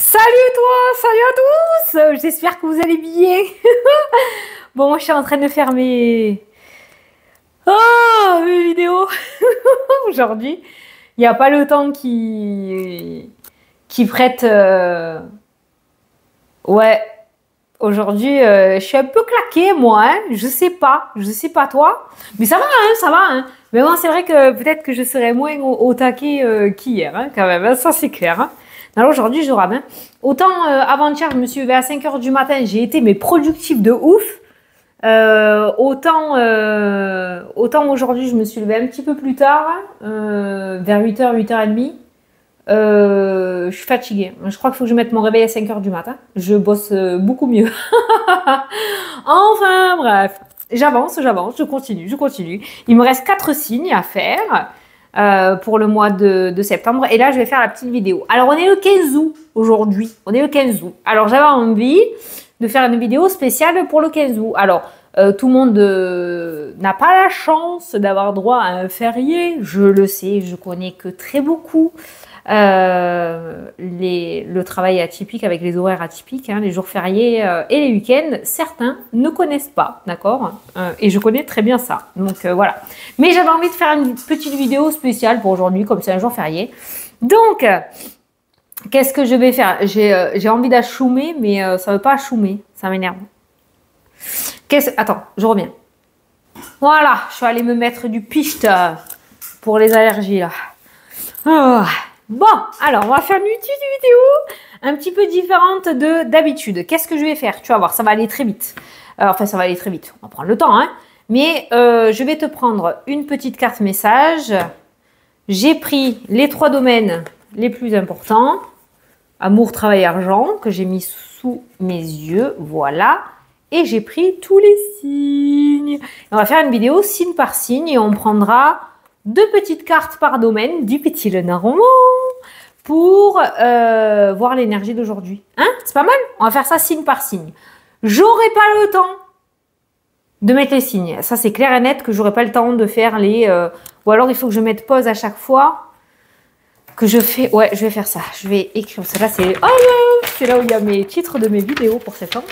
Salut toi, salut à tous. J'espère que vous allez bien. Bon, moi je suis en train de faire mes vidéos aujourd'hui. Il n'y a pas le temps qui prête. Ouais, aujourd'hui je suis un peu claquée moi. Hein. Je sais pas toi, mais ça va, hein, ça va. Hein. Mais moi c'est vrai que peut-être que je serai moins au taquet qu'hier, hein, quand même. Hein, ça c'est clair. Hein. Alors aujourd'hui, je rame. Hein. Autant avant-hier, je me suis levée à 5 heures du matin, j'ai été mais productive de ouf. Autant aujourd'hui, je me suis levée un petit peu plus tard, vers 8 heures, 8h30. Je suis fatiguée. Je crois qu'il faut que je mette mon réveil à 5 heures du matin. Je bosse beaucoup mieux. Enfin, bref. J'avance, je continue. Il me reste 4 signes à faire. Pour le mois de septembre. Et là, je vais faire la petite vidéo. Alors, on est le 15 août aujourd'hui. On est le 15 août. Alors, j'avais envie de faire une vidéo spéciale pour le 15 août. Alors, tout le monde n'a pas la chance d'avoir droit à un férié. Je le sais, je connais que très beaucoup. Le travail atypique avec les horaires atypiques, hein, les jours fériés et les week-ends, certains ne connaissent pas, d'accord, et je connais très bien ça, donc voilà. Mais j'avais envie de faire une petite vidéo spéciale pour aujourd'hui, comme c'est un jour férié. Donc, qu'est-ce que je vais faire? J'ai envie d'achoumer, mais ça ne veut pas achoumer, ça m'énerve. Attends, je reviens. Voilà, je suis allée me mettre du picht pour les allergies, là. Oh. Bon, alors on va faire une petite vidéo un petit peu différente d'habitude. Qu'est-ce que je vais faire? Tu vas voir, ça va aller très vite. Enfin, ça va aller très vite. On va prendre le temps, hein. Mais je vais te prendre une petite carte message. J'ai pris les 3 domaines les plus importants. Amour, travail, argent, que j'ai mis sous mes yeux. Voilà. Et j'ai pris tous les signes. Et on va faire une vidéo signe par signe et on prendra 2 petites cartes par domaine, 10 petits Lenormand, pour voir l'énergie d'aujourd'hui. Hein? C'est pas mal? On va faire ça signe par signe. J'aurai pas le temps de mettre les signes. Ça, c'est clair et net que j'aurai pas le temps de faire les... ou alors, il faut que je mette pause à chaque fois que je fais... Ouais, je vais faire ça. Je vais écrire ça. Là, c'est... Oh, c'est là où il y a mes titres de mes vidéos pour septembre.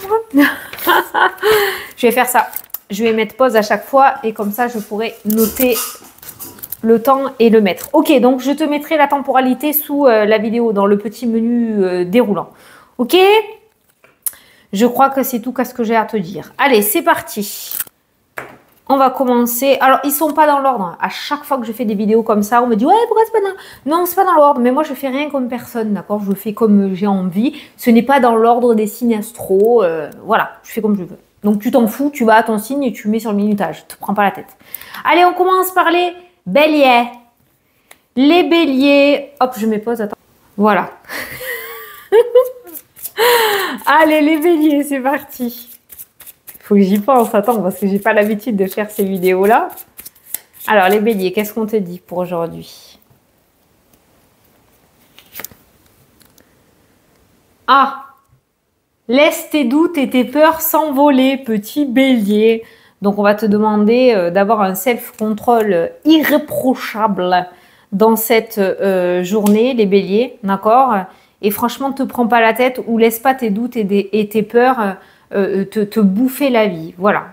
Je vais faire ça. Je vais mettre pause à chaque fois et comme ça, je pourrai noter le temps et le mettre. Ok, donc je te mettrai la temporalité sous la vidéo dans le petit menu déroulant. Ok? Je crois que c'est tout qu'à ce que j'ai à te dire. Allez, c'est parti. On va commencer. Alors, ils sont pas dans l'ordre. À chaque fois que je fais des vidéos comme ça, on me dit « Ouais, pourquoi c'est pas dans... » Non, c'est pas dans l'ordre. Mais moi, je fais rien comme personne, d'accord? Je fais comme j'ai envie. Ce n'est pas dans l'ordre des signes astro. Voilà, je fais comme je veux. Donc, tu t'en fous, tu vas à ton signe et tu mets sur le minutage. Te prends pas la tête. Allez, on commence par les béliers. Les béliers. Hop, je mets pause, attends. Voilà. Allez, les béliers, c'est parti. Il faut que j'y pense, attends, parce que j'ai pas l'habitude de faire ces vidéos-là. Alors, les béliers, qu'est-ce qu'on te dit pour aujourd'hui? Ah! Laisse tes doutes et tes peurs s'envoler, petit bélier. Donc, on va te demander d'avoir un self-control irréprochable dans cette journée, les béliers, d'accord? Et franchement, ne te prends pas la tête ou laisse pas tes doutes et tes peurs te bouffer la vie. Voilà.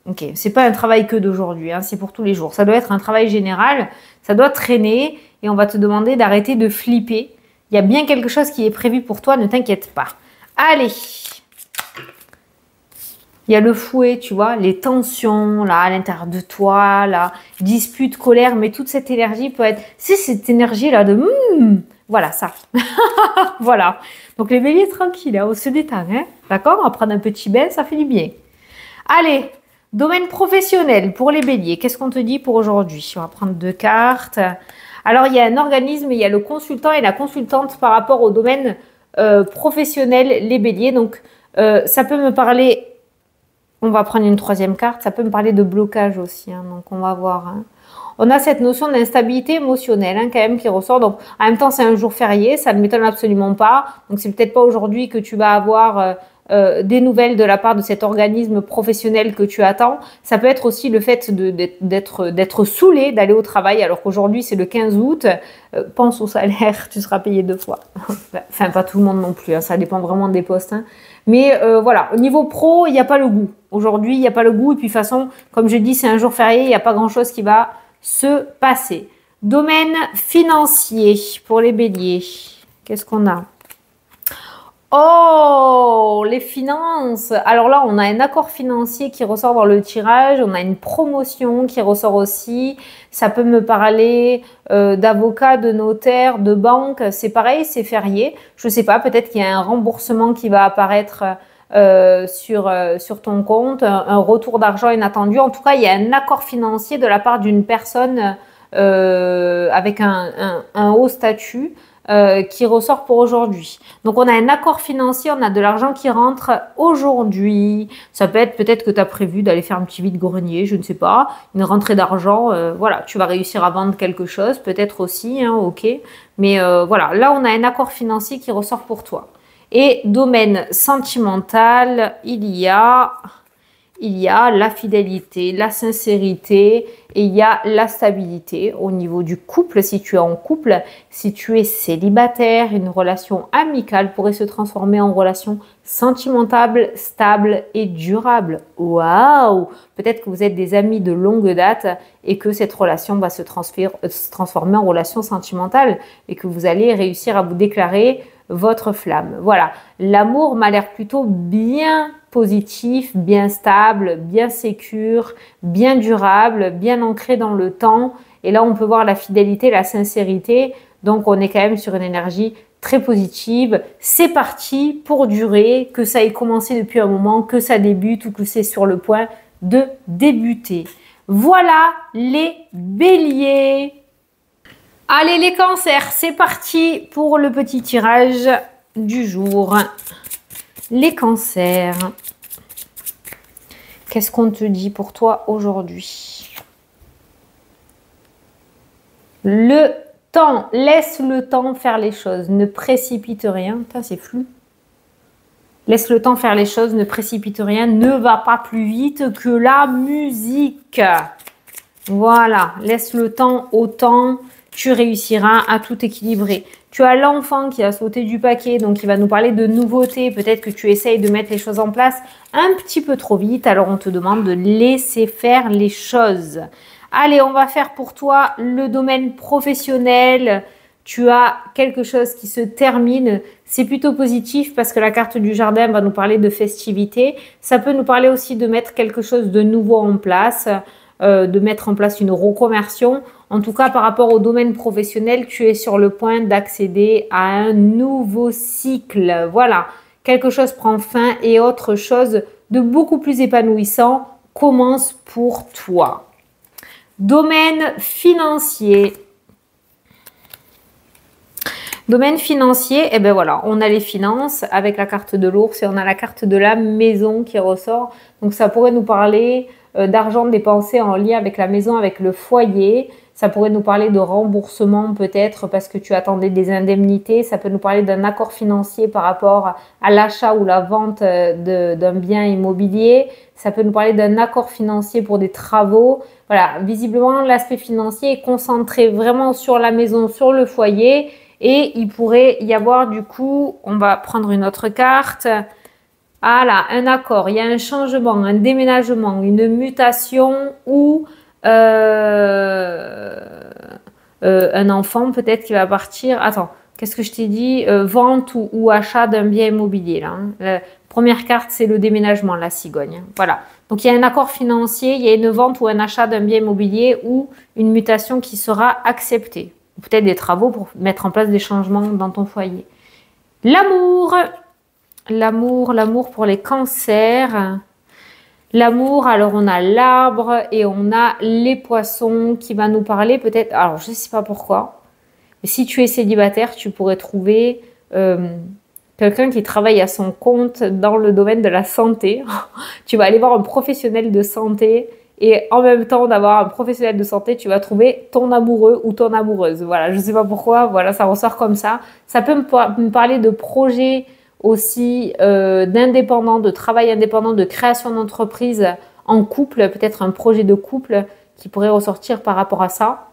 Ok, c'est pas un travail que d'aujourd'hui, hein, c'est pour tous les jours. Ça doit être un travail général, ça doit traîner et on va te demander d'arrêter de flipper. Il y a bien quelque chose qui est prévu pour toi, ne t'inquiète pas. Allez! Il y a le fouet, tu vois, les tensions, là, à l'intérieur de toi, là, dispute, colère, mais toute cette énergie peut être... C'est cette énergie-là de... voilà, ça. Voilà. Donc, les béliers, tranquilles, hein, on se détend, hein. D'accord? On va prendre un petit bain, ça fait du bien. Allez, domaine professionnel pour les béliers. Qu'est-ce qu'on te dit pour aujourd'hui? On va prendre 2 cartes. Alors, il y a un organisme, il y a le consultant et la consultante par rapport au domaine professionnel, les béliers. Donc, ça peut me parler... On va prendre une 3e carte. Ça peut me parler de blocage aussi. Hein, donc, on va voir. Hein. On a cette notion d'instabilité émotionnelle hein, quand même qui ressort. Donc, en même temps, c'est un jour férié. Ça ne m'étonne absolument pas. Donc, c'est peut-être pas aujourd'hui que tu vas avoir des nouvelles de la part de cet organisme professionnel que tu attends. Ça peut être aussi le fait d'être saoulé d'aller au travail alors qu'aujourd'hui c'est le 15 août. Pense au salaire, tu seras payé 2 fois. Enfin, pas tout le monde non plus, hein, ça dépend vraiment des postes. Hein. Mais voilà, au niveau pro, il n'y a pas le goût. Aujourd'hui, il n'y a pas le goût. Et puis de toute façon, comme je dis, c'est un jour férié, il n'y a pas grand-chose qui va se passer. Domaine financier pour les béliers. Qu'est-ce qu'on a? Oh, les finances. Alors là, on a un accord financier qui ressort dans le tirage. On a une promotion qui ressort aussi. Ça peut me parler d'avocat, de notaire, de banque. C'est pareil, c'est férié. Je ne sais pas, peut-être qu'il y a un remboursement qui va apparaître sur ton compte, un retour d'argent inattendu. En tout cas, il y a un accord financier de la part d'une personne avec un haut statut. Qui ressort pour aujourd'hui. Donc, on a un accord financier, on a de l'argent qui rentre aujourd'hui. Ça peut être peut-être que tu as prévu d'aller faire un petit vide-grenier, je ne sais pas, une rentrée d'argent. Voilà, tu vas réussir à vendre quelque chose, peut-être aussi, hein, ok. Mais voilà, là, on a un accord financier qui ressort pour toi. Et domaine sentimental, il y a la fidélité, la sincérité et il y a la stabilité au niveau du couple. Si tu es en couple, si tu es célibataire, une relation amicale pourrait se transformer en relation sentimentale, stable et durable. Waouh! Peut-être que vous êtes des amis de longue date et que cette relation va se transformer en relation sentimentale et que vous allez réussir à vous déclarer votre flamme. Voilà, l'amour m'a l'air plutôt bien positif, bien stable, bien sécure, bien durable, bien ancré dans le temps. Et là, on peut voir la fidélité, la sincérité. Donc, on est quand même sur une énergie très positive. C'est parti pour durer, que ça ait commencé depuis un moment, que ça débute ou que c'est sur le point de débuter. Voilà les béliers. Allez les cancers, c'est parti pour le petit tirage du jour. Les cancers, qu'est-ce qu'on te dit pour toi aujourd'hui? Le temps, laisse le temps faire les choses, ne précipite rien. Putain, c'est flou. Laisse le temps faire les choses, ne précipite rien, ne va pas plus vite que la musique. Voilà, laisse le temps au temps. Tu réussiras à tout équilibrer. Tu as l'enfant qui a sauté du paquet, donc il va nous parler de nouveautés. Peut-être que tu essayes de mettre les choses en place un petit peu trop vite. Alors, on te demande de laisser faire les choses. Allez, on va faire pour toi le domaine professionnel. Tu as quelque chose qui se termine. C'est plutôt positif parce que la carte du jardin va nous parler de festivité. Ça peut nous parler aussi de mettre quelque chose de nouveau en place, de mettre en place une reconversion. En tout cas, par rapport au domaine professionnel, tu es sur le point d'accéder à un nouveau cycle. Voilà, quelque chose prend fin et autre chose de beaucoup plus épanouissant commence pour toi. Domaine financier. Domaine financier, eh ben voilà, on a les finances avec la carte de l'ours et on a la carte de la maison qui ressort. Donc, ça pourrait nous parler d'argent dépensé en lien avec la maison, avec le foyer. Ça pourrait nous parler de remboursement peut-être parce que tu attendais des indemnités. Ça peut nous parler d'un accord financier par rapport à l'achat ou la vente d'un bien immobilier. Ça peut nous parler d'un accord financier pour des travaux. Voilà, visiblement, l'aspect financier est concentré vraiment sur la maison, sur le foyer. Et il pourrait y avoir du coup, on va prendre une autre carte. Ah là, un accord, il y a un changement, un déménagement, une mutation ou un enfant peut-être qui va partir. Attends, qu'est-ce que je t'ai dit? Vente ou achat d'un bien immobilier. Là, hein. La première carte, c'est le déménagement, la cigogne. Voilà. Donc, il y a un accord financier, il y a une vente ou un achat d'un bien immobilier ou une mutation qui sera acceptée. Peut-être des travaux pour mettre en place des changements dans ton foyer. L'amour. L'amour pour les cancers. L'amour, alors on a l'arbre et on a les poissons qui va nous parler peut-être, alors je ne sais pas pourquoi, mais si tu es célibataire, tu pourrais trouver quelqu'un qui travaille à son compte dans le domaine de la santé. Tu vas aller voir un professionnel de santé et en même temps d'avoir un professionnel de santé, tu vas trouver ton amoureux ou ton amoureuse. Voilà, je ne sais pas pourquoi, voilà, ça ressort comme ça. Ça peut me parler de projets aussi d'indépendant, de travail indépendant, de création d'entreprise en couple, peut-être un projet de couple qui pourrait ressortir par rapport à ça.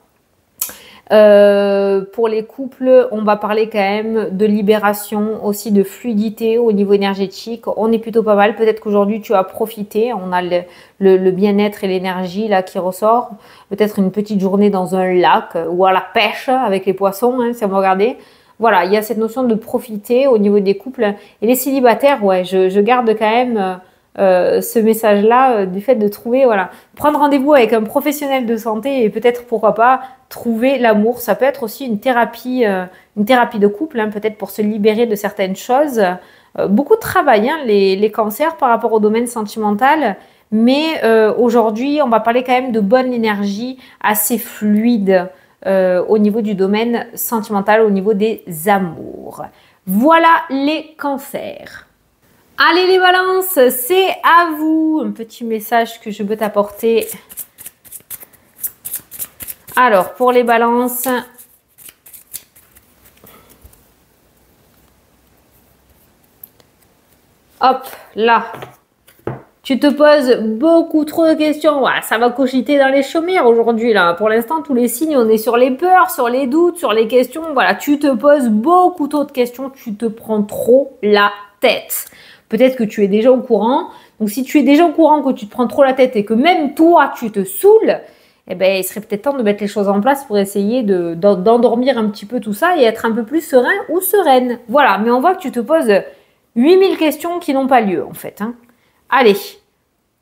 Pour les couples, on va parler quand même de libération, aussi de fluidité au niveau énergétique. On est plutôt pas mal. Peut-être qu'aujourd'hui tu as profité. On a le bien-être et l'énergie là qui ressort. Peut-être une petite journée dans un lac ou à la pêche avec les poissons, hein, si on va regarder. Voilà, il y a cette notion de profiter au niveau des couples. Et les célibataires, ouais, je garde quand même ce message-là du fait de trouver, voilà, prendre rendez-vous avec un professionnel de santé et peut-être, pourquoi pas, trouver l'amour. Ça peut être aussi une thérapie de couple, hein, peut-être pour se libérer de certaines choses. Beaucoup de travail, hein, les cancers par rapport au domaine sentimental. Mais aujourd'hui, on va parler quand même de bonne énergie assez fluide au niveau du domaine sentimental, au niveau des amours. Voilà les cancers. Allez les balances, c'est à vous. Un petit message que je peux t'apporter. Alors, pour les balances, hop, là, tu te poses beaucoup trop de questions. Ouais, ça va cogiter dans les chaumières aujourd'hui, là. Pour l'instant, tous les signes, on est sur les peurs, sur les doutes, sur les questions. Voilà, tu te poses beaucoup trop de questions. Tu te prends trop la tête. Peut-être que tu es déjà au courant. Donc, si tu es déjà au courant que tu te prends trop la tête et que même toi, tu te saoules, eh ben, il serait peut-être temps de mettre les choses en place pour essayer d'endormir un petit peu tout ça et être un peu plus serein ou sereine. Voilà, mais on voit que tu te poses 8000 questions qui n'ont pas lieu, en fait, hein. Allez,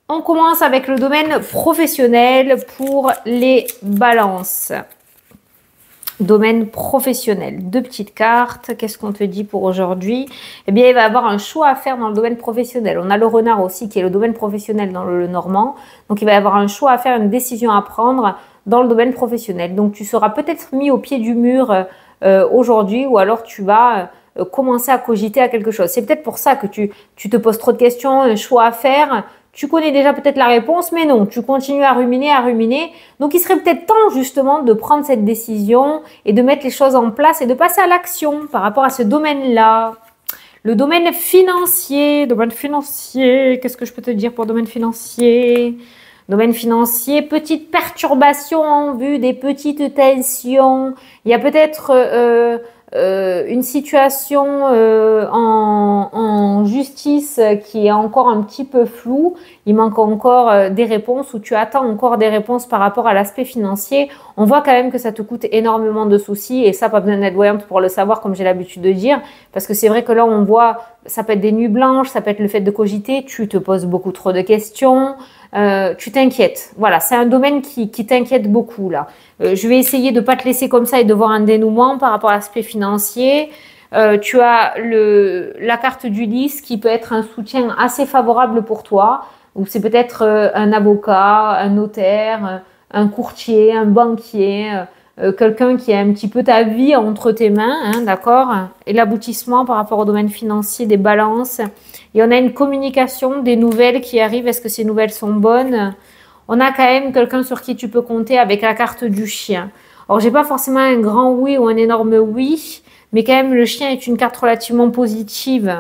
on commence avec le domaine professionnel pour les balances. Domaine professionnel, 2 petites cartes. Qu'est-ce qu'on te dit pour aujourd'hui? Eh bien, il va y avoir un choix à faire dans le domaine professionnel. On a le renard aussi qui est le domaine professionnel dans le normand. Donc, il va y avoir un choix à faire, une décision à prendre dans le domaine professionnel. Donc, tu seras peut-être mis au pied du mur aujourd'hui ou alors tu vas commencer à cogiter à quelque chose. C'est peut-être pour ça que tu te poses trop de questions, un choix à faire. Tu connais déjà peut-être la réponse, mais non, tu continues à ruminer, à ruminer. Donc, il serait peut-être temps justement de prendre cette décision et de mettre les choses en place et de passer à l'action par rapport à ce domaine-là. Le domaine financier, qu'est-ce que je peux te dire pour le domaine financier? Domaine financier, petite perturbation en vue, des petites tensions. Il y a peut-être une situation en justice qui est encore un petit peu floue. Il manque encore des réponses ou tu attends encore des réponses par rapport à l'aspect financier. On voit quand même que ça te coûte énormément de soucis et ça, pas besoin d'être voyante pour le savoir, comme j'ai l'habitude de dire, parce que c'est vrai que là, on voit, ça peut être des nuits blanches, ça peut être le fait de cogiter, tu te poses beaucoup trop de questions, tu t'inquiètes. Voilà, c'est un domaine qui t'inquiète beaucoup là. Je vais essayer de ne pas te laisser comme ça et de voir un dénouement par rapport à l'aspect financier. Tu as la carte du lys qui peut être un soutien assez favorable pour toi. Ou c'est peut-être un avocat, un notaire, un courtier, un banquier, quelqu'un qui a un petit peu ta vie entre tes mains, hein, d'accord? Et l'aboutissement par rapport au domaine financier, des balances. Et on a une communication, des nouvelles qui arrivent. Est-ce que ces nouvelles sont bonnes? On a quand même quelqu'un sur qui tu peux compter avec la carte du chien. Alors, j'ai pas forcément un grand oui ou un énorme oui, mais quand même, le chien est une carte relativement positive.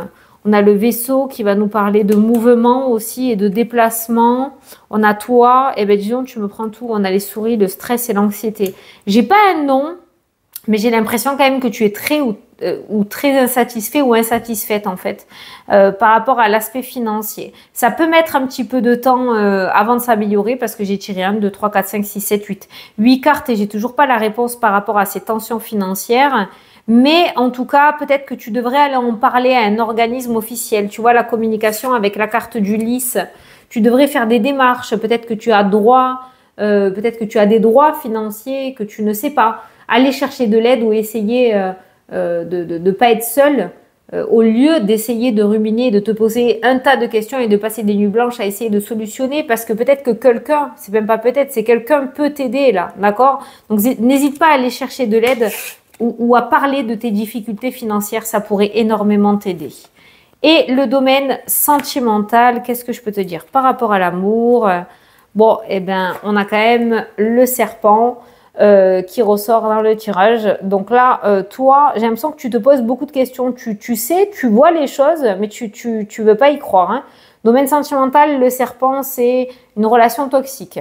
On a le vaisseau qui va nous parler de mouvement aussi et de déplacement. On a toi, et ben disons, tu me prends tout. On a les souris, le stress et l'anxiété. J'ai pas un nom, mais j'ai l'impression quand même que tu es très ou très insatisfait ou insatisfaite en fait par rapport à l'aspect financier. Ça peut mettre un petit peu de temps avant de s'améliorer parce que j'ai tiré 1, 2, 3, 4, 5, 6, 7, 8. 8 cartes et j'ai toujours pas la réponse par rapport à ces tensions financières. Mais en tout cas, peut-être que tu devrais aller en parler à un organisme officiel. Tu vois, la communication avec la carte du lys. Tu devrais faire des démarches. Peut-être que tu as droit, peut-être que tu as des droits financiers que tu ne sais pas. Aller chercher de l'aide ou essayer de ne pas être seul au lieu d'essayer de ruminer et de te poser un tas de questions et de passer des nuits blanches à essayer de solutionner parce que peut-être que quelqu'un, c'est même pas peut-être, c'est quelqu'un peut t'aider là, d'accord? Donc n'hésite pas à aller chercher de l'aide ou à parler de tes difficultés financières, ça pourrait énormément t'aider. Et le domaine sentimental, qu'est-ce que je peux te dire par rapport à l'amour? Bon, eh ben, on a quand même le serpent. qui ressort dans le tirage. Donc là, toi, j'ai l'impression que tu te poses beaucoup de questions. Tu sais, tu vois les choses, mais tu veux pas y croire. Hein. Domaine sentimental, le serpent, c'est une relation toxique.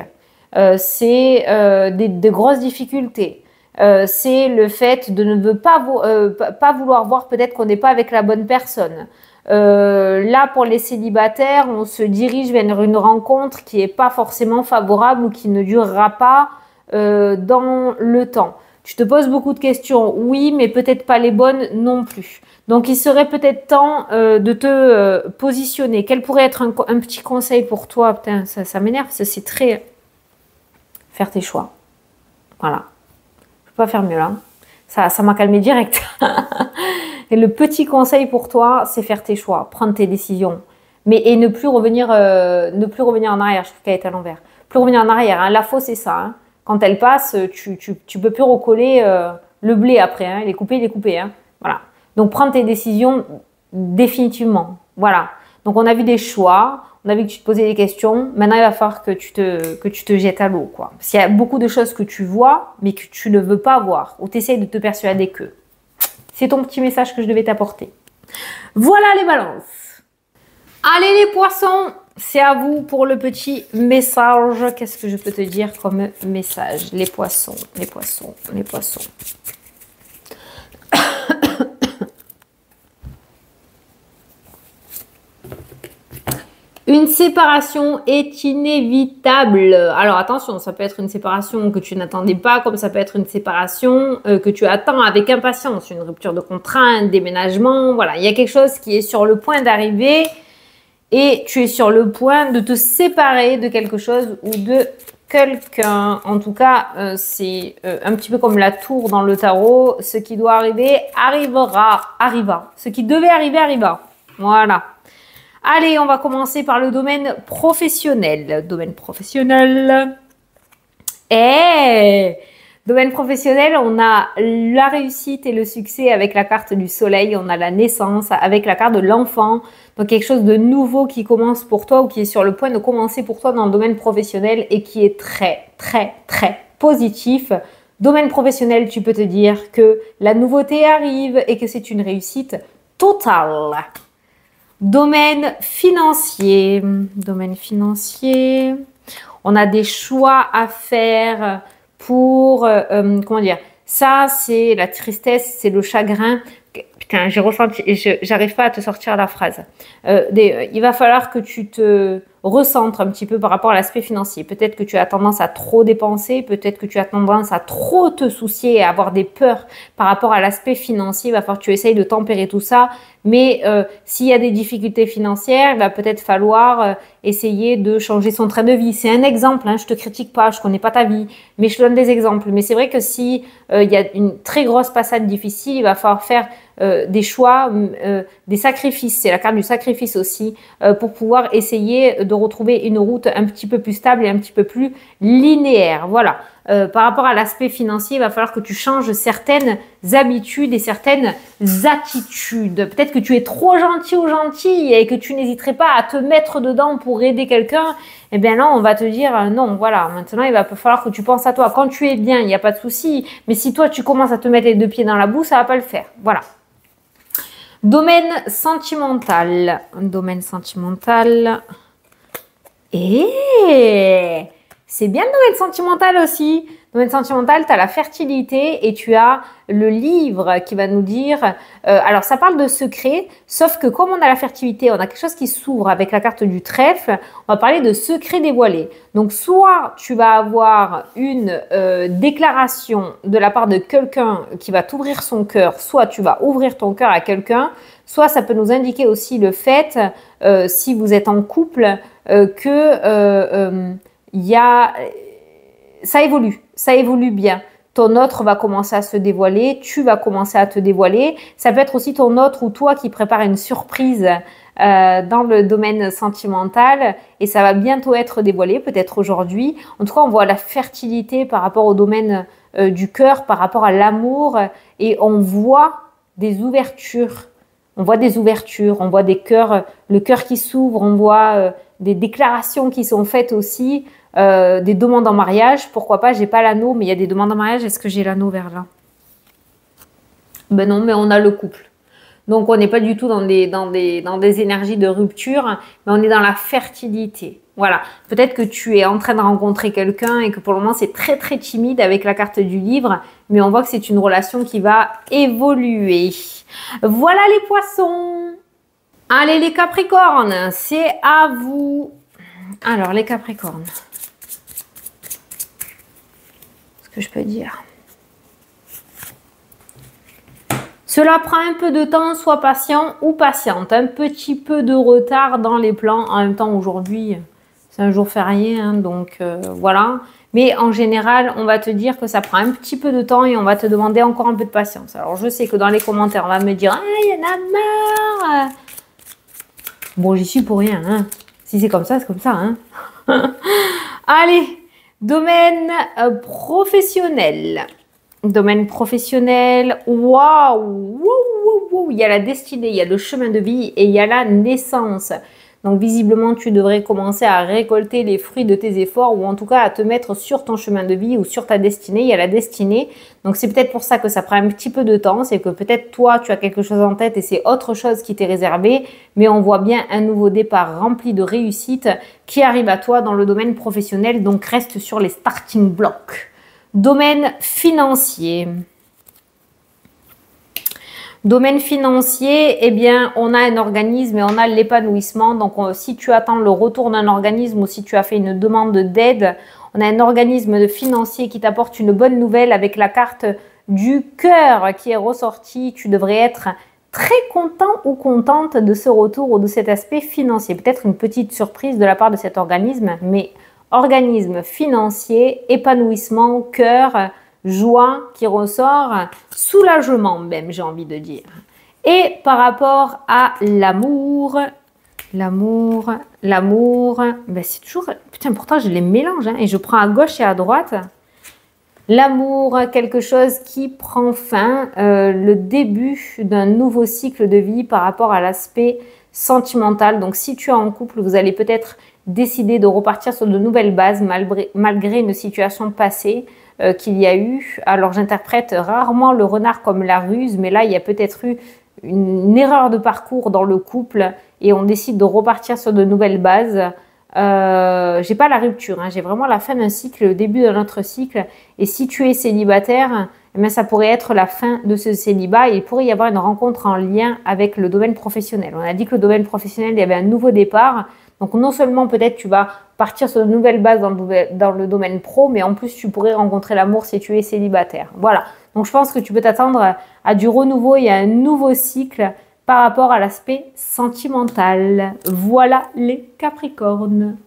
C'est de grosses difficultés. C'est le fait de ne pas vouloir voir peut-être qu'on n'est pas avec la bonne personne. Là, pour les célibataires, on se dirige vers une rencontre qui n'est pas forcément favorable ou qui ne durera pas dans le temps. Tu te poses beaucoup de questions, oui, mais peut-être pas les bonnes non plus. Donc, il serait peut-être temps de te positionner. Quel pourrait être un petit conseil pour toi? Putain, ça m'énerve, c'est très... Faire tes choix. Voilà. Je peux pas faire mieux là. Ça m'a calmé direct. Et le petit conseil pour toi, c'est faire tes choix, prendre tes décisions. Et ne plus revenir en arrière. Je trouve qu'elle est à l'envers. Plus revenir en arrière. Hein. La faux, c'est ça. Hein. Quand elle passe, tu peux plus recoller le blé après. Hein. Il est coupé. Hein. Voilà. Donc, prendre tes décisions définitivement. Voilà. Donc, on a vu des choix. On a vu que tu te posais des questions. Maintenant, il va falloir que tu te jettes à l'eau, quoi. Parce qu'il y a beaucoup de choses que tu vois, mais que tu ne veux pas voir. Ou tu essayes de te persuader que. C'est ton petit message que je devais t'apporter. Voilà les balances. Allez les poissons, c'est à vous pour le petit message. Qu'est-ce que je peux te dire comme message? Les poissons. Une séparation est inévitable. Alors attention, ça peut être une séparation que tu n'attendais pas, comme ça peut être une séparation que tu attends avec impatience, une rupture de contrat, un déménagement. Voilà, il y a quelque chose qui est sur le point d'arriver et tu es sur le point de te séparer de quelque chose ou de quelqu'un. En tout cas, c'est un petit peu comme la tour dans le tarot. Ce qui doit arriver arriva. Ce qui devait arriver arriva. Voilà. Allez, on va commencer par le domaine professionnel. Domaine professionnel. Domaine professionnel, on a la réussite et le succès avec la carte du soleil. On a la naissance avec la carte de l'enfant. Donc, quelque chose de nouveau qui commence pour toi ou qui est sur le point de commencer pour toi dans le domaine professionnel et qui est très, très, très positif. Domaine professionnel, tu peux te dire que la nouveauté arrive et que c'est une réussite totale. Domaine financier, on a des choix à faire pour, comment dire, ça c'est la tristesse, c'est le chagrin. Putain, j'ai ressenti, j'arrive pas à te sortir la phrase. Il va falloir que tu te recentres un petit peu par rapport à l'aspect financier. Peut-être que tu as tendance à trop dépenser, peut-être que tu as tendance à trop te soucier et à avoir des peurs par rapport à l'aspect financier. Il va falloir que tu essayes de tempérer tout ça. Mais s'il y a des difficultés financières, il va peut-être falloir essayer de changer son train de vie. C'est un exemple, hein, je te critique pas, je connais pas ta vie, mais je donne des exemples. Mais c'est vrai que si il y a une très grosse passade difficile, il va falloir faire des choix, des sacrifices. C'est la carte du sacrifice aussi pour pouvoir essayer de retrouver une route un petit peu plus stable et un petit peu plus linéaire. Voilà. Par rapport à l'aspect financier, il va falloir que tu changes certaines habitudes et certaines attitudes. Peut-être que tu es trop gentil ou gentille et que tu n'hésiterais pas à te mettre dedans pour aider quelqu'un. Eh bien là, on va te dire non, voilà, maintenant il va falloir que tu penses à toi. Quand tu es bien, il n'y a pas de souci. Mais si toi, tu commences à te mettre les deux pieds dans la boue, ça ne va pas le faire. Voilà. Domaine sentimental. Domaine sentimental. Et c'est bien le domaine sentimental aussi. Domaine sentimental, tu as la fertilité et tu as le livre qui va nous dire... alors, ça parle de secret, sauf que comme on a la fertilité, on a quelque chose qui s'ouvre avec la carte du trèfle, on va parler de secret dévoilé. Donc, soit tu vas avoir une déclaration de la part de quelqu'un qui va t'ouvrir son cœur, soit tu vas ouvrir ton cœur à quelqu'un, soit ça peut nous indiquer aussi le fait, si vous êtes en couple, que y a... ça évolue bien. Ton autre va commencer à se dévoiler, tu vas commencer à te dévoiler. Ça peut être aussi ton autre ou toi qui prépare une surprise dans le domaine sentimental et ça va bientôt être dévoilé, peut-être aujourd'hui. En tout cas, on voit la fertilité par rapport au domaine du cœur, par rapport à l'amour et on voit des ouvertures. On voit des ouvertures, on voit des cœurs, le cœur qui s'ouvre, on voit des déclarations qui sont faites aussi, des demandes en mariage. Pourquoi pas, j'ai pas l'anneau, mais il y a des demandes en mariage. Est-ce que j'ai l'anneau vers là? Ben non, mais on a le couple. Donc, on n'est pas du tout dans des énergies de rupture, mais on est dans la fertilité. Voilà. Peut-être que tu es en train de rencontrer quelqu'un et que pour le moment, c'est très, très timide avec la carte du livre, mais on voit que c'est une relation qui va évoluer. Voilà les poissons. Allez, les capricornes, c'est à vous. Alors, les capricornes. Ce que je peux dire. Cela prend un peu de temps, sois patient ou patiente. Un petit peu de retard dans les plans. En même temps, aujourd'hui, c'est un jour férié, hein, donc voilà. Mais en général, on va te dire que ça prend un petit peu de temps et on va te demander encore un peu de patience. Alors, je sais que dans les commentaires, on va me dire « Ah, il y en a marre !» Bon, j'y suis pour rien. Hein. Si c'est comme ça, c'est comme ça. Hein. Allez, domaine professionnel. Domaine professionnel, waouh, il y a la destinée, il y a le chemin de vie et il y a la naissance. Donc visiblement, tu devrais commencer à récolter les fruits de tes efforts ou en tout cas à te mettre sur ton chemin de vie ou sur ta destinée. Il y a la destinée. Donc c'est peut-être pour ça que ça prend un petit peu de temps. C'est que peut-être toi, tu as quelque chose en tête et c'est autre chose qui t'est réservé. Mais on voit bien un nouveau départ rempli de réussite qui arrive à toi dans le domaine professionnel. Donc reste sur les starting blocks. Domaine financier. Domaine financier, eh bien, on a un organisme et on a l'épanouissement. Donc, si tu attends le retour d'un organisme ou si tu as fait une demande d'aide, on a un organisme de financier qui t'apporte une bonne nouvelle avec la carte du cœur qui est ressortie. Tu devrais être très content ou contente de ce retour ou de cet aspect financier. Peut-être une petite surprise de la part de cet organisme, mais organisme financier, épanouissement, cœur, joie qui ressort, soulagement même, j'ai envie de dire. Et par rapport à l'amour, ben c'est toujours... Putain, pourtant je les mélange hein, et je prends à gauche et à droite. L'amour, quelque chose qui prend fin, le début d'un nouveau cycle de vie par rapport à l'aspect sentimental. Donc si tu es en couple, vous allez peut-être décider de repartir sur de nouvelles bases malgré une situation passée qu'il y a eu. Alors j'interprète rarement le renard comme la ruse, mais là il y a peut-être eu une erreur de parcours dans le couple et on décide de repartir sur de nouvelles bases. J'ai pas la rupture, hein, j'ai vraiment la fin d'un cycle, le début d'un autre cycle. Et si tu es célibataire, eh bien, ça pourrait être la fin de ce célibat et il pourrait y avoir une rencontre en lien avec le domaine professionnel. On a dit que le domaine professionnel, il y avait un nouveau départ. Donc non seulement peut-être tu vas partir sur de nouvelles bases dans le domaine pro, mais en plus tu pourrais rencontrer l'amour si tu es célibataire. Voilà, donc je pense que tu peux t'attendre à du renouveau et à un nouveau cycle par rapport à l'aspect sentimental. Voilà les Capricornes.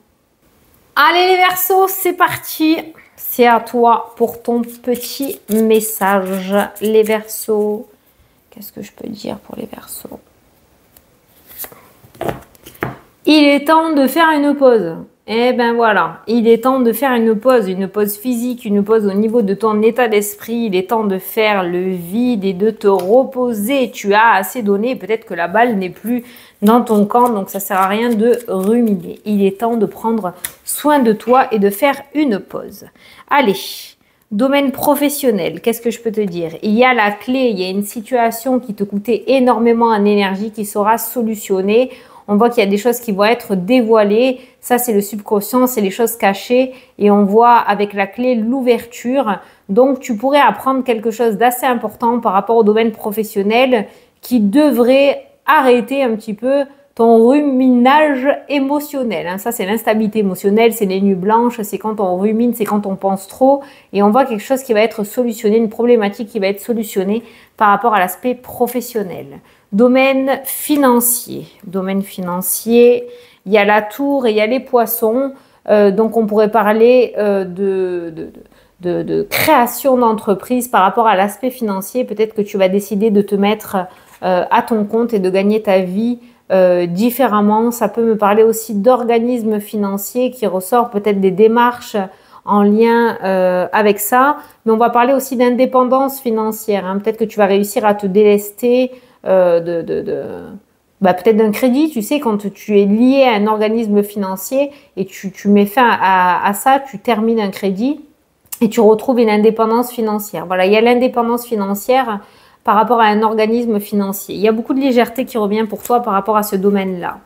Allez les Verseaux, c'est parti. C'est à toi pour ton petit message. Les Verseaux, qu'est-ce que je peux dire pour les Verseaux? Il est temps de faire une pause. Eh ben voilà, il est temps de faire une pause physique, une pause au niveau de ton état d'esprit. Il est temps de faire le vide et de te reposer. Tu as assez donné, peut-être que la balle n'est plus dans ton camp, donc ça sert à rien de ruminer. Il est temps de prendre soin de toi et de faire une pause. Allez, domaine professionnel, qu'est-ce que je peux te dire? Il y a la clé, il y a une situation qui te coûtait énormément en énergie qui sera solutionnée. On voit qu'il y a des choses qui vont être dévoilées. Ça, c'est le subconscient, c'est les choses cachées. Et on voit avec la clé l'ouverture. Donc, tu pourrais apprendre quelque chose d'assez important par rapport au domaine professionnel qui devrait arrêter un petit peu ton ruminage émotionnel. Ça, c'est l'instabilité émotionnelle, c'est les nuits blanches, c'est quand on rumine, c'est quand on pense trop. Et on voit quelque chose qui va être solutionné, une problématique qui va être solutionnée par rapport à l'aspect professionnel. Domaine financier, il y a la tour et il y a les poissons. Donc, on pourrait parler de création d'entreprise par rapport à l'aspect financier. Peut-être que tu vas décider de te mettre à ton compte et de gagner ta vie différemment. Ça peut me parler aussi d'organismes financiers qui ressortent, peut-être des démarches en lien avec ça. Mais on va parler aussi d'indépendance financière. Peut-être que tu vas réussir à te délester bah, peut-être d'un crédit, tu sais, quand tu es lié à un organisme financier et tu mets fin à ça, tu termines un crédit et tu retrouves une indépendance financière. Voilà, il y a l'indépendance financière par rapport à un organisme financier. Il y a beaucoup de légèreté qui revient pour toi par rapport à ce domaine-là.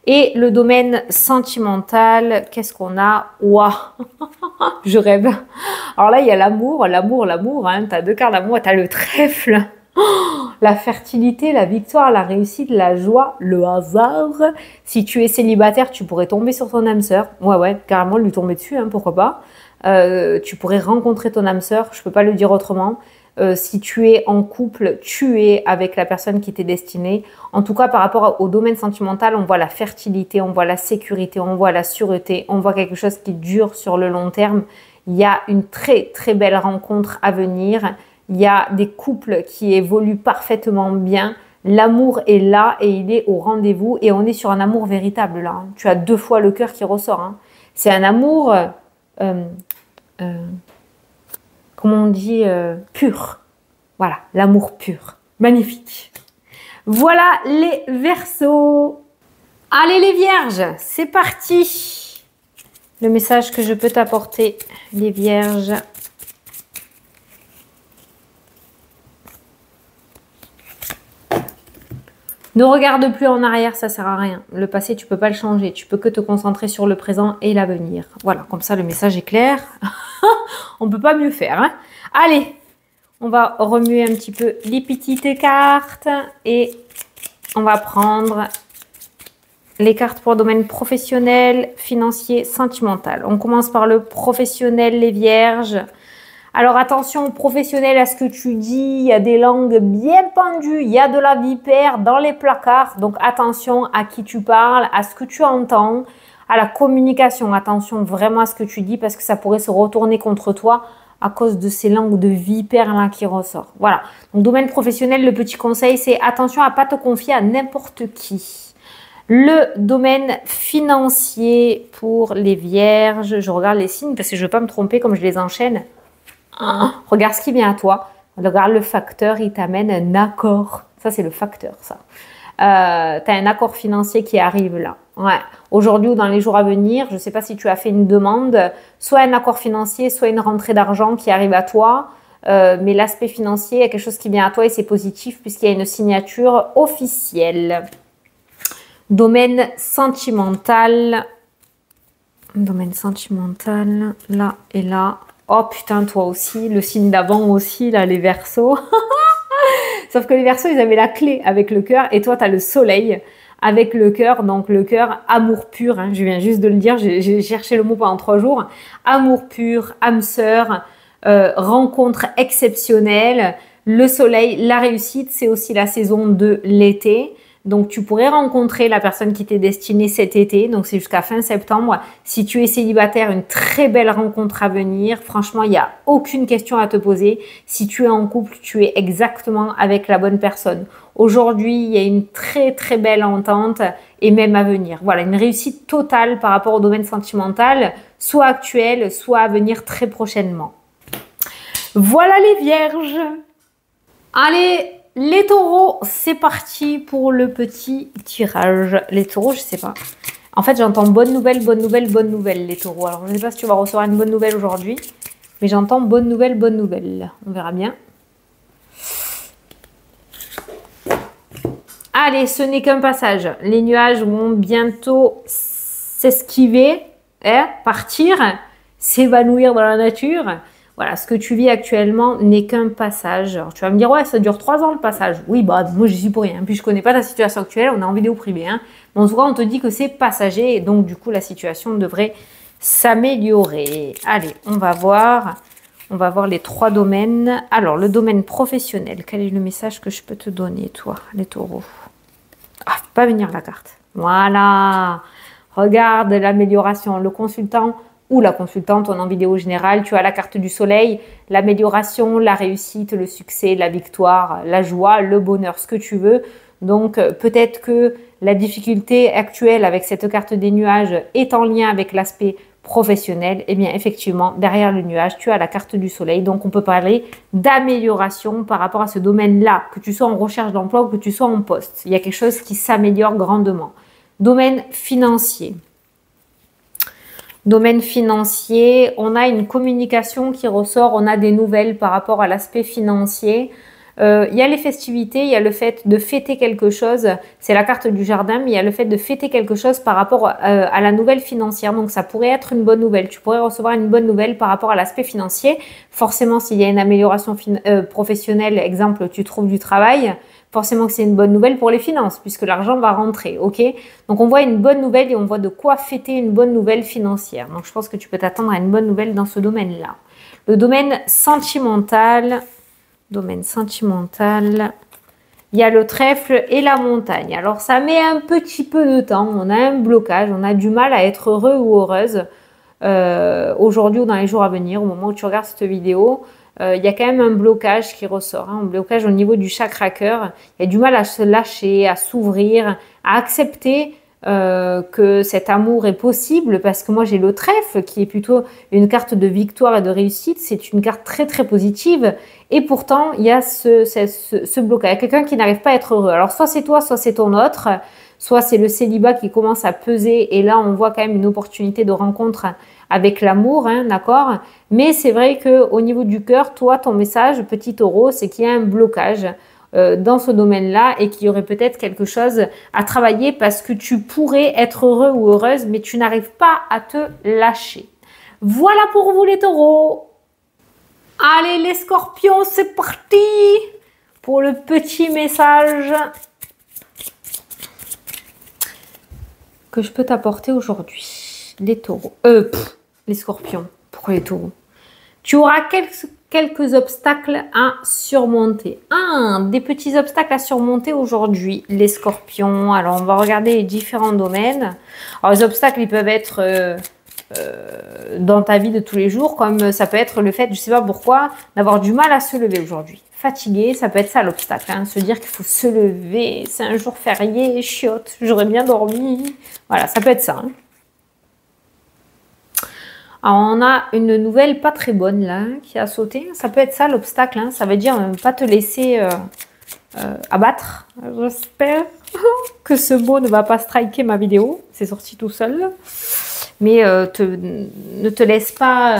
Et le domaine sentimental, qu'est-ce qu'on a? Waouh, je rêve. Alors là, il y a l'amour, hein. Tu as 2 cartes d'amour, tu as le trèfle. La fertilité, la victoire, la réussite, la joie, le hasard. Si tu es célibataire, tu pourrais tomber sur ton âme sœur. Ouais, carrément lui tomber dessus, hein, pourquoi pas. Tu pourrais rencontrer ton âme sœur, je peux pas le dire autrement. Si tu es en couple, tu es avec la personne qui t'est destinée. En tout cas, par rapport au domaine sentimental, on voit la fertilité, on voit la sécurité, on voit la sûreté, on voit quelque chose qui dure sur le long terme. Il y a une très très belle rencontre à venir. Il y a des couples qui évoluent parfaitement bien. L'amour est là et il est au rendez-vous. Et on est sur un amour véritable là. Tu as 2 fois le cœur qui ressort. Hein. C'est un amour, comment on dit, pur. Voilà, l'amour pur. Magnifique. Voilà les Verseaux. Allez les Vierges, c'est parti. Le message que je peux t'apporter, les Vierges. Ne regarde plus en arrière, ça sert à rien. Le passé, tu peux pas le changer. Tu peux que te concentrer sur le présent et l'avenir. Voilà, comme ça, le message est clair. On ne peut pas mieux faire. Hein. Allez, on va remuer un petit peu les petites cartes et on va prendre les cartes pour le domaine professionnel, financier, sentimental. On commence par le professionnel, les Vierges. Alors attention au professionnel, à ce que tu dis, il y a des langues bien pendues, il y a de la vipère dans les placards. Donc attention à qui tu parles, à ce que tu entends, à la communication. Attention vraiment à ce que tu dis parce que ça pourrait se retourner contre toi à cause de ces langues de vipère là qui ressortent. Voilà. Donc domaine professionnel, le petit conseil, c'est attention à ne pas te confier à n'importe qui. Le domaine financier pour les Vierges, je regarde les signes parce que je ne veux pas me tromper comme je les enchaîne. Regarde ce qui vient à toi. Regarde le facteur, il t'amène un accord. Ça, c'est le facteur, ça. Tu as un accord financier qui arrive là. Ouais. Aujourd'hui ou dans les jours à venir, je ne sais pas si tu as fait une demande, soit un accord financier, soit une rentrée d'argent qui arrive à toi. Mais l'aspect financier, il y a quelque chose qui vient à toi et c'est positif puisqu'il y a une signature officielle. Domaine sentimental. Domaine sentimental, là et là. Oh putain, toi aussi, le signe d'avant aussi, là, les Verseaux. Sauf que les Verseaux, ils avaient la clé avec le cœur et toi, tu as le soleil avec le cœur. Donc, le cœur, amour pur, hein, je viens juste de le dire, j'ai cherché le mot pendant 3 jours. Amour pur, âme sœur, rencontre exceptionnelle. Le soleil, la réussite, c'est aussi la saison de l'été. Donc, tu pourrais rencontrer la personne qui t'est destinée cet été. Donc, c'est jusqu'à fin septembre. Si tu es célibataire, une très belle rencontre à venir. Franchement, il n'y a aucune question à te poser. Si tu es en couple, tu es exactement avec la bonne personne. Aujourd'hui, il y a une très, très belle entente et même à venir. Voilà, une réussite totale par rapport au domaine sentimental, soit actuel, soit à venir très prochainement. Voilà les Vierges. Allez, les Taureaux, c'est parti pour le petit tirage. Les Taureaux, je sais pas. En fait, j'entends bonne nouvelle, les Taureaux. Alors, je ne sais pas si tu vas recevoir une bonne nouvelle aujourd'hui, mais j'entends bonne nouvelle. On verra bien. Allez, ce n'est qu'un passage. Les nuages vont bientôt s'esquiver, partir, s'évanouir dans la nature. Voilà, ce que tu vis actuellement n'est qu'un passage. Alors, tu vas me dire, ouais, ça dure 3 ans le passage. Oui, bah, moi, j'y suis pour rien. Puis, je connais pas ta situation actuelle. On est en vidéo privée. Hein. Mais en tout cas, on te dit que c'est passager. Et donc, du coup, la situation devrait s'améliorer. Allez, on va voir les 3 domaines. Alors, le domaine professionnel. Quel est le message que je peux te donner, toi, les Taureaux? Ah, pas venir la carte. Voilà. Regarde l'amélioration. Le consultant ou la consultante, on est en vidéo générale, tu as la carte du soleil, l'amélioration, la réussite, le succès, la victoire, la joie, le bonheur, ce que tu veux. Donc, peut-être que la difficulté actuelle avec cette carte des nuages est en lien avec l'aspect professionnel, eh bien effectivement, derrière le nuage, tu as la carte du soleil. Donc, on peut parler d'amélioration par rapport à ce domaine-là, que tu sois en recherche d'emploi ou que tu sois en poste. Il y a quelque chose qui s'améliore grandement. Domaine financier. Domaine financier, on a une communication qui ressort, on a des nouvelles par rapport à l'aspect financier. Il y a les festivités, il y a le fait de fêter quelque chose, c'est la carte du jardin, mais il y a le fait de fêter quelque chose par rapport à la nouvelle financière. Donc ça pourrait être une bonne nouvelle, tu pourrais recevoir une bonne nouvelle par rapport à l'aspect financier. Forcément, s'il y a une amélioration professionnelle, exemple, tu trouves du travail, forcément que c'est une bonne nouvelle pour les finances, puisque l'argent va rentrer, ok? Donc on voit une bonne nouvelle et on voit de quoi fêter une bonne nouvelle financière. Donc je pense que tu peux t'attendre à une bonne nouvelle dans ce domaine-là. Le domaine sentimental... Domaine sentimental, il y a le trèfle et la montagne. Alors, ça met un petit peu de temps. On a un blocage, on a du mal à être heureux ou heureuse aujourd'hui ou dans les jours à venir, au moment où tu regardes cette vidéo. Il y a quand même un blocage qui ressort, hein, un blocage au niveau du chakra cœur. Il y a du mal à se lâcher, à s'ouvrir, à accepter que cet amour est possible, parce que moi j'ai le trèfle qui est plutôt une carte de victoire et de réussite, c'est une carte très très positive, et pourtant il y a ce blocage, il y a quelqu'un qui n'arrive pas à être heureux. Alors soit c'est toi, soit c'est ton autre, soit c'est le célibat qui commence à peser, et là on voit quand même une opportunité de rencontre avec l'amour, hein, d'accord? Mais c'est vrai qu'au niveau du cœur, toi, ton message, petit taureau, c'est qu'il y a un blocage dans ce domaine-là et qu'il y aurait peut-être quelque chose à travailler parce que tu pourrais être heureux ou heureuse, mais tu n'arrives pas à te lâcher. Voilà pour vous les taureaux. Allez les scorpions, c'est parti pour le petit message que je peux t'apporter aujourd'hui. Les taureaux. Les scorpions. Pourquoi les taureaux? Tu auras quelques obstacles à surmonter. Des petits obstacles à surmonter aujourd'hui, les scorpions. Alors, on va regarder les différents domaines. Alors, les obstacles, ils peuvent être dans ta vie de tous les jours, comme ça peut être le fait, je ne sais pas pourquoi, d'avoir du mal à se lever aujourd'hui. Fatigué, ça peut être ça l'obstacle, hein, se dire qu'il faut se lever, c'est un jour férié, chiotte, j'aurais bien dormi. Voilà, ça peut être ça. Hein. Alors, on a une nouvelle pas très bonne là qui a sauté. Ça peut être ça l'obstacle. Hein. Ça veut dire ne pas te laisser abattre. J'espère que ce mot ne va pas striker ma vidéo. C'est sorti tout seul. Mais ne te laisse pas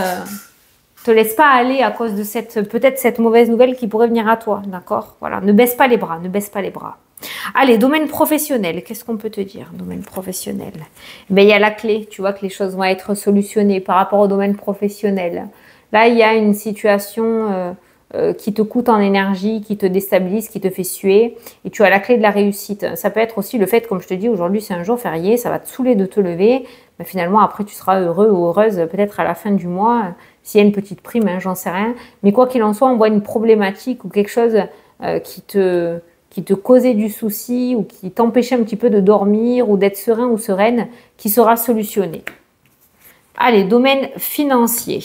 aller à cause de peut-être cette mauvaise nouvelle qui pourrait venir à toi. D'accord? Voilà. Ne baisse pas les bras. Ne baisse pas les bras. Allez, domaine professionnel, qu'est-ce qu'on peut te dire? Domaine professionnel. Ben, il y a la clé, tu vois que les choses vont être solutionnées par rapport au domaine professionnel. Là, il y a une situation qui te coûte en énergie, qui te déstabilise, qui te fait suer. Et tu as la clé de la réussite. Ça peut être aussi le fait, comme je te dis, aujourd'hui c'est un jour férié, ça va te saouler de te lever. Mais finalement, après, tu seras heureux ou heureuse peut-être à la fin du mois, s'il y a une petite prime, hein, j'en sais rien. Mais quoi qu'il en soit, on voit une problématique ou quelque chose qui te causait du souci ou qui t'empêchait un petit peu de dormir ou d'être serein ou sereine, qui sera solutionné. Allez, domaine financier.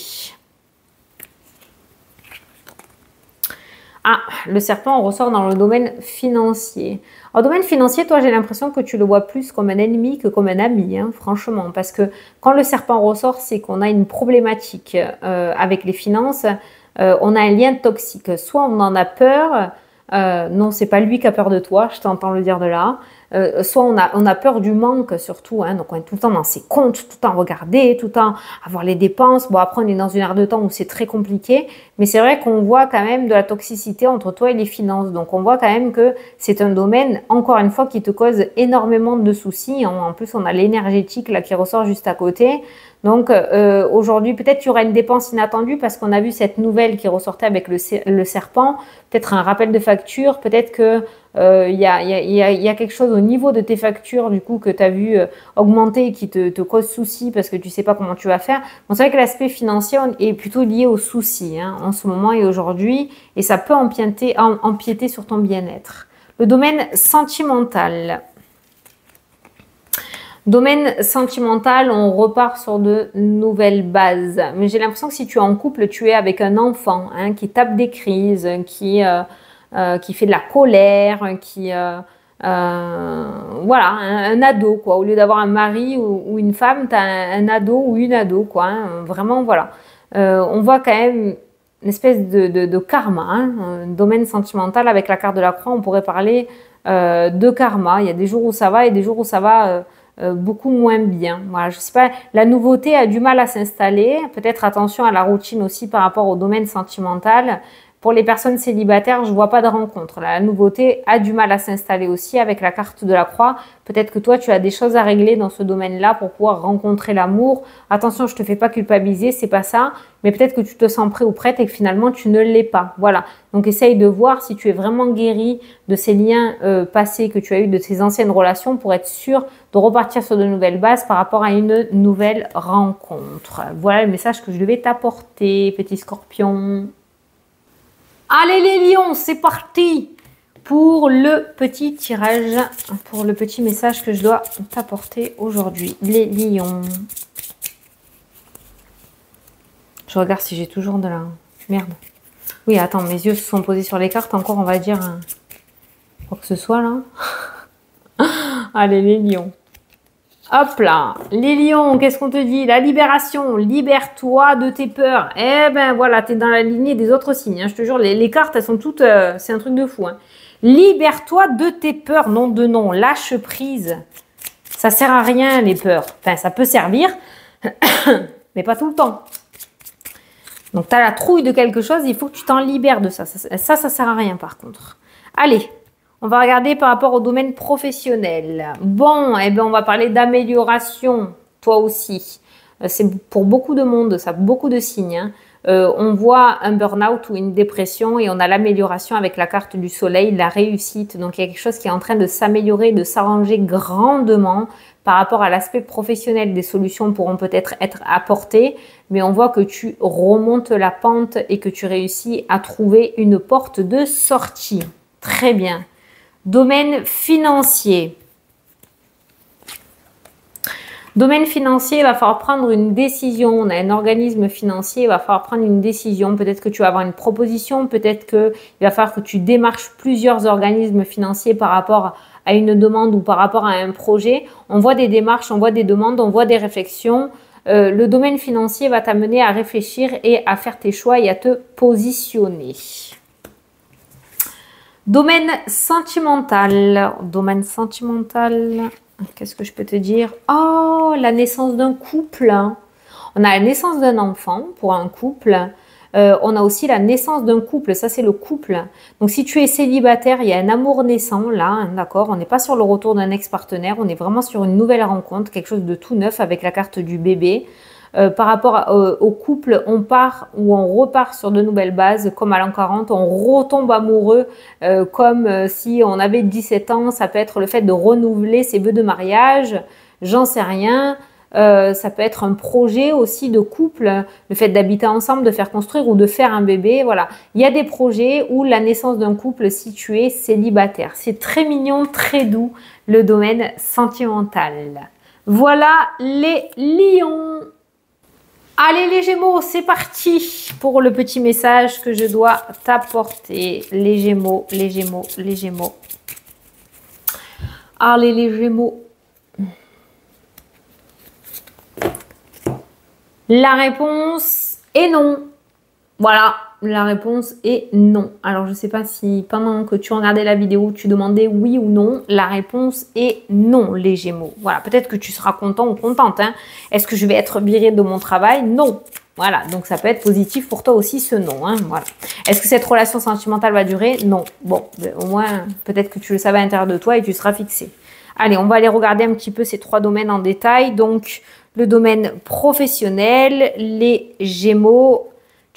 Ah, le serpent, on ressort dans le domaine financier. En domaine financier, toi, j'ai l'impression que tu le vois plus comme un ennemi que comme un ami, hein, franchement. Parce que quand le serpent ressort, c'est qu'on a une problématique avec les finances. On a un lien toxique. Soit on en a peur... non, c'est pas lui qui a peur de toi, je t'entends le dire de là. Soit on a peur du manque surtout, hein, donc on est tout le temps dans ses comptes, tout le temps regarder, tout le temps avoir les dépenses. Bon, après on est dans une ère de temps où c'est très compliqué, mais c'est vrai qu'on voit quand même de la toxicité entre toi et les finances. Donc on voit quand même que c'est un domaine, encore une fois, qui te cause énormément de soucis. En plus, on a l'énergétique là qui ressort juste à côté. Donc aujourd'hui, peut-être tu auras une dépense inattendue parce qu'on a vu cette nouvelle qui ressortait avec le serpent, peut-être un rappel de facture, peut-être que il y a quelque chose au niveau de tes factures du coup que tu as vu augmenter et qui te cause souci parce que tu sais pas comment tu vas faire. Bon, c'est vrai que l'aspect financier est plutôt lié aux soucis hein, en ce moment et aujourd'hui, et ça peut empiéter sur ton bien-être. Le domaine sentimental. Domaine sentimental, on repart sur de nouvelles bases. Mais j'ai l'impression que si tu es en couple, tu es avec un enfant hein, qui tape des crises, qui fait de la colère, voilà, un ado, quoi. Au lieu d'avoir un mari ou une femme, tu as un ado ou une ado, quoi. Hein. Vraiment, voilà. On voit quand même une espèce de karma, hein. Un domaine sentimental avec la carte de la croix, on pourrait parler de karma. Il y a des jours où ça va et des jours où ça va beaucoup moins bien. Voilà, je sais pas, la nouveauté a du mal à s'installer. Peut-être attention à la routine aussi par rapport au domaine sentimental. Pour les personnes célibataires, je vois pas de rencontre. La nouveauté a du mal à s'installer aussi avec la carte de la croix. Peut-être que toi, tu as des choses à régler dans ce domaine-là pour pouvoir rencontrer l'amour. Attention, je te fais pas culpabiliser, c'est pas ça. Mais peut-être que tu te sens prêt ou prête et que finalement, tu ne l'es pas. Voilà. Donc, essaye de voir si tu es vraiment guéri de ces liens passés que tu as eu, de ces anciennes relations pour être sûr de repartir sur de nouvelles bases par rapport à une nouvelle rencontre. Voilà le message que je devais t'apporter, petit scorpion. Allez les lions, c'est parti pour le petit tirage, pour le petit message que je dois t'apporter aujourd'hui. Les lions. Je regarde si j'ai toujours de la... Merde. Oui, attends, mes yeux se sont posés sur les cartes. Encore, on va dire... Quoi que ce soit, là. Allez, les lions. Hop là, les lions, qu'est-ce qu'on te dit? La libération, libère-toi de tes peurs. Eh ben voilà, tu es dans la lignée des autres signes. Hein. Je te jure, les cartes, elles sont toutes... c'est un truc de fou. Hein. Libère-toi de tes peurs, nom de nom. Lâche prise. Ça sert à rien, les peurs. Enfin, ça peut servir, mais pas tout le temps. Donc, tu as la trouille de quelque chose, il faut que tu t'en libères de ça. Ça sert à rien, par contre. Allez. On va regarder par rapport au domaine professionnel. Bon, eh ben on va parler d'amélioration, toi aussi. C'est pour beaucoup de monde, ça, beaucoup de signes. Hein. On voit un burn-out ou une dépression et on a l'amélioration avec la carte du soleil, la réussite. Donc, il y a quelque chose qui est en train de s'améliorer, de s'arranger grandement par rapport à l'aspect professionnel. Des solutions pourront peut-être être apportées, mais on voit que tu remontes la pente et que tu réussis à trouver une porte de sortie. Très bien. Domaine financier. Domaine financier, il va falloir prendre une décision. On a un organisme financier, il va falloir prendre une décision. Peut-être que tu vas avoir une proposition, peut-être qu'il va falloir que tu démarches plusieurs organismes financiers par rapport à une demande ou par rapport à un projet. On voit des démarches, on voit des demandes, on voit des réflexions. Le domaine financier va t'amener à réfléchir et à faire tes choix et à te positionner. Domaine sentimental. Domaine sentimental. Qu'est-ce que je peux te dire? Oh, la naissance d'un couple. On a la naissance d'un enfant pour un couple. On a aussi la naissance d'un couple. Ça, c'est le couple. Donc, si tu es célibataire, il y a un amour naissant là. Hein, d'accord? On n'est pas sur le retour d'un ex-partenaire. On est vraiment sur une nouvelle rencontre. Quelque chose de tout neuf avec la carte du bébé. Par rapport au couple, on part ou on repart sur de nouvelles bases, comme à l'an 40, on retombe amoureux, comme si on avait 17 ans, ça peut être le fait de renouveler ses vœux de mariage, j'en sais rien. Ça peut être un projet aussi de couple, le fait d'habiter ensemble, de faire construire ou de faire un bébé, voilà. Il y a des projets où la naissance d'un couple si tu es célibataire. C'est très mignon, très doux, le domaine sentimental. Voilà les lions. Allez les Gémeaux, c'est parti pour le petit message que je dois t'apporter. Les Gémeaux, les Gémeaux, les Gémeaux. Allez les Gémeaux. La réponse est non. Voilà, la réponse est non. Alors, je ne sais pas si pendant que tu regardais la vidéo, tu demandais oui ou non. La réponse est non, les Gémeaux. Voilà, peut-être que tu seras content ou contente. Hein. Est-ce que je vais être virée de mon travail? Non. Voilà, donc ça peut être positif pour toi aussi, ce non. Hein. Voilà. Est-ce que cette relation sentimentale va durer? Non. Bon, au moins, peut-être que tu le savais à l'intérieur de toi et tu seras fixé. Allez, on va aller regarder un petit peu ces trois domaines en détail. Donc, le domaine professionnel, les Gémeaux...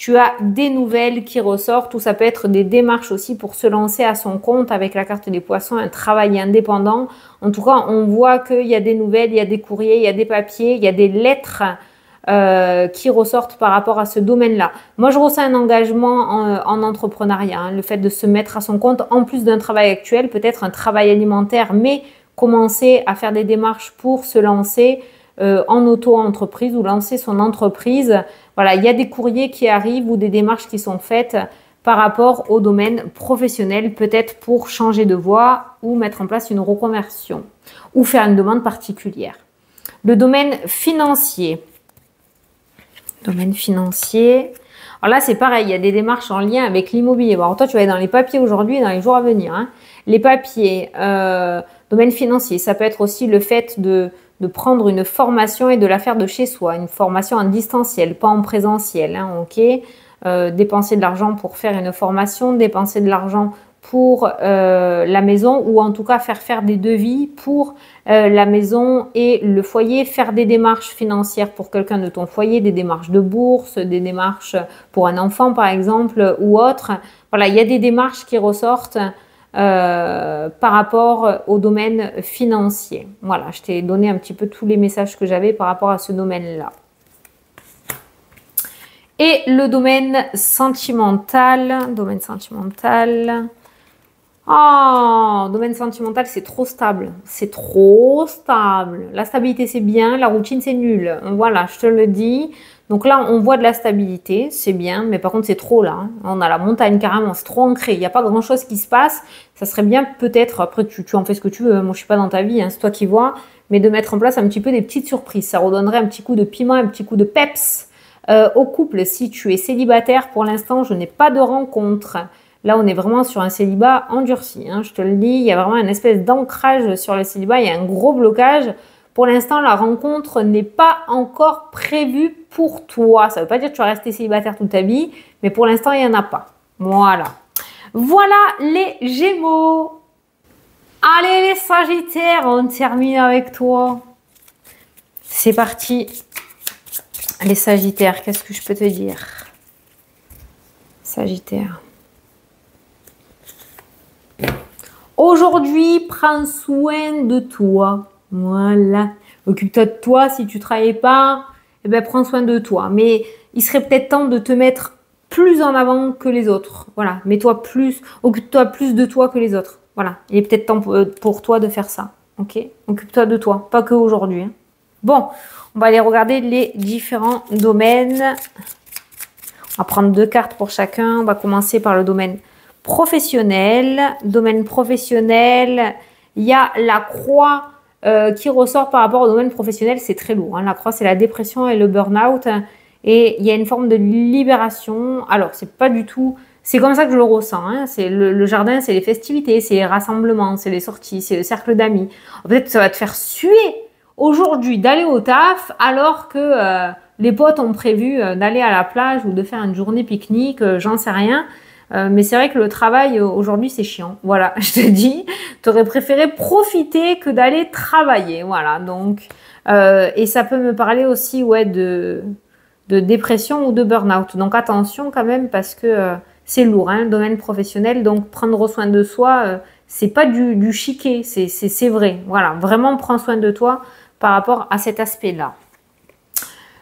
Tu as des nouvelles qui ressortent ou ça peut être des démarches aussi pour se lancer à son compte avec la carte des poissons, un travail indépendant. En tout cas, on voit qu'il y a des nouvelles, il y a des courriers, il y a des papiers, il y a des lettres qui ressortent par rapport à ce domaine-là. Moi, je ressens un engagement en entrepreneuriat, hein, le fait de se mettre à son compte en plus d'un travail actuel, peut-être un travail alimentaire, mais commencer à faire des démarches pour se lancer en auto-entreprise ou lancer son entreprise. Voilà, il y a des courriers qui arrivent ou des démarches qui sont faites par rapport au domaine professionnel, peut-être pour changer de voie ou mettre en place une reconversion ou faire une demande particulière. Le domaine financier. Domaine financier. Alors là, c'est pareil, il y a des démarches en lien avec l'immobilier. Bon, alors toi, tu vas aller dans les papiers aujourd'hui et dans les jours à venir. Hein. Les papiers, domaine financier, ça peut être aussi le fait de prendre une formation et de la faire de chez soi. Une formation en distanciel, pas en présentiel. Hein, ok. Dépenser de l'argent pour faire une formation, dépenser de l'argent pour la maison ou en tout cas faire des devis pour la maison et le foyer, faire des démarches financières pour quelqu'un de ton foyer, des démarches de bourse, des démarches pour un enfant par exemple ou autre. Voilà, il y a des démarches qui ressortent par rapport au domaine financier. Voilà, je t'ai donné un petit peu tous les messages que j'avais par rapport à ce domaine-là. Et le domaine sentimental, Oh, domaine sentimental, c'est trop stable. C'est trop stable. La stabilité, c'est bien. La routine, c'est nul. Voilà, je te le dis. Donc là, on voit de la stabilité. C'est bien. Mais par contre, c'est trop là. Hein. On a la montagne carrément. C'est trop ancré. Il n'y a pas grand-chose qui se passe. Ça serait bien peut-être, après, tu en fais ce que tu veux. Moi, je ne suis pas dans ta vie. Hein, c'est toi qui vois. Mais de mettre en place un petit peu des petites surprises. Ça redonnerait un petit coup de piment, un petit coup de peps au couple. Si tu es célibataire, pour l'instant, je n'ai pas de rencontre. Là, on est vraiment sur un célibat endurci. Hein, je te le dis, il y a vraiment une espèce d'ancrage sur le célibat. Il y a un gros blocage. Pour l'instant, la rencontre n'est pas encore prévue pour toi. Ça ne veut pas dire que tu vas rester célibataire toute ta vie, mais pour l'instant, il n'y en a pas. Voilà. Voilà les Gémeaux. Allez, les Sagittaires, on termine avec toi. C'est parti. Les Sagittaires, qu'est-ce que je peux te dire? Sagittaire. Aujourd'hui, prends soin de toi. Voilà. Occupe-toi de toi. Si tu ne travailles pas, eh ben, prends soin de toi. Mais il serait peut-être temps de te mettre plus en avant que les autres. Voilà. Mets-toi plus, occupe-toi plus de toi que les autres. Voilà. Il est peut-être temps pour toi de faire ça. Ok? Occupe-toi de toi. Pas que aujourd'hui. Hein. Bon. On va aller regarder les différents domaines. On va prendre 2 cartes pour chacun. On va commencer par le domaine professionnel. Domaine professionnel, il y a la croix qui ressort par rapport au domaine professionnel. C'est très lourd. Hein. La croix, c'est la dépression et le burn-out. Et il y a une forme de libération. Alors, c'est pas du tout... C'est comme ça que je le ressens. Hein. C'est le jardin, c'est les festivités, c'est les rassemblements, c'est les sorties, c'est le cercle d'amis. Peut-être que ça va te faire suer aujourd'hui d'aller au taf alors que les potes ont prévu d'aller à la plage ou de faire une journée pique-nique, j'en sais rien. Mais c'est vrai que le travail aujourd'hui c'est chiant. Voilà, je te dis, tu aurais préféré profiter que d'aller travailler. Voilà, donc et ça peut me parler aussi ouais de dépression ou de burn-out. Donc attention quand même parce que c'est lourd, hein, le domaine professionnel. Donc prendre soin de soi, c'est pas du chiquet, c'est vrai. Voilà, vraiment prends soin de toi par rapport à cet aspect-là.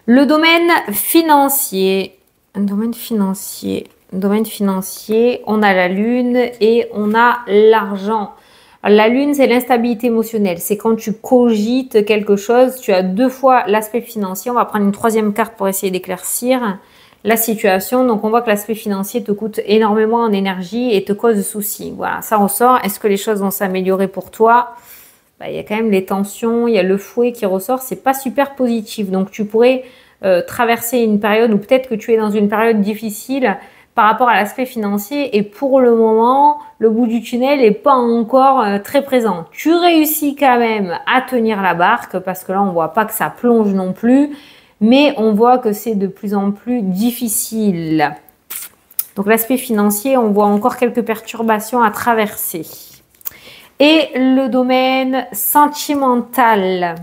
Le domaine financier. Domaine financier, on a la lune et on a l'argent. La lune, c'est l'instabilité émotionnelle. C'est quand tu cogites quelque chose, tu as 2 fois l'aspect financier. On va prendre une 3e carte pour essayer d'éclaircir la situation. Donc, on voit que l'aspect financier te coûte énormément en énergie et te cause soucis. Voilà, ça ressort. Est-ce que les choses vont s'améliorer pour toi? Il y a quand même les tensions, il y a le fouet qui ressort. C'est pas super positif. Donc, tu pourrais traverser une période ou peut-être que tu es dans une période difficile par rapport à l'aspect financier et pour le moment, le bout du tunnel n'est pas encore très présent. Tu réussis quand même à tenir la barque parce que là, on voit pas que ça plonge non plus, mais on voit que c'est de plus en plus difficile. Donc l'aspect financier, on voit encore quelques perturbations à traverser. Et le domaine sentimental.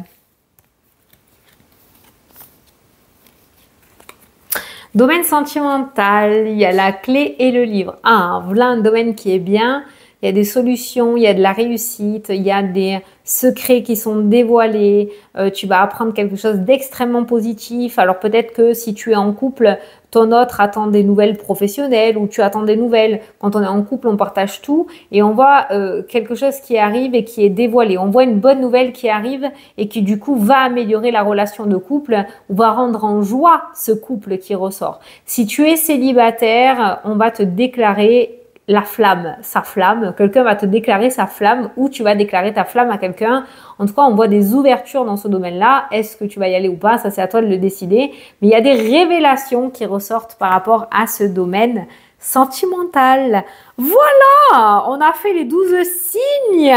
Domaine sentimental, il y a la clé et le livre. Ah, voilà un domaine qui est bien. Il y a des solutions, il y a de la réussite, il y a des secrets qui sont dévoilés, tu vas apprendre quelque chose d'extrêmement positif. Alors peut-être que si tu es en couple, ton autre attend des nouvelles professionnelles ou tu attends des nouvelles. Quand on est en couple, on partage tout et on voit quelque chose qui arrive et qui est dévoilé. On voit une bonne nouvelle qui arrive et qui du coup va améliorer la relation de couple ou va rendre en joie ce couple qui ressort. Si tu es célibataire, on va te déclarer la flamme, sa flamme. Quelqu'un va te déclarer sa flamme ou tu vas déclarer ta flamme à quelqu'un. En tout cas, on voit des ouvertures dans ce domaine-là. Est-ce que tu vas y aller ou pas? Ça, c'est à toi de le décider. Mais il y a des révélations qui ressortent par rapport à ce domaine sentimental. Voilà, on a fait les 12 signes.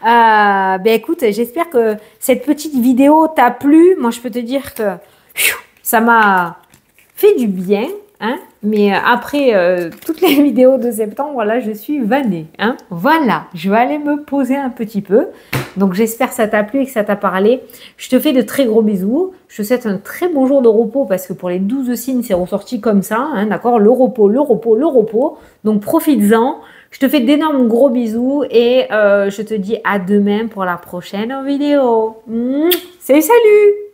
Ben écoute, j'espère que cette petite vidéo t'a plu. Moi, je peux te dire que ça m'a fait du bien. Hein, mais après toutes les vidéos de septembre, là, je suis vannée. Hein. Voilà, je vais aller me poser un petit peu. Donc, j'espère que ça t'a plu et que ça t'a parlé. Je te fais de très gros bisous. Je te souhaite un très bon jour de repos parce que pour les 12 signes, c'est ressorti comme ça. Hein, d'accord, le repos, le repos, le repos. Donc, profites-en. Je te fais d'énormes gros bisous et je te dis à demain pour la prochaine vidéo. Salut, salut!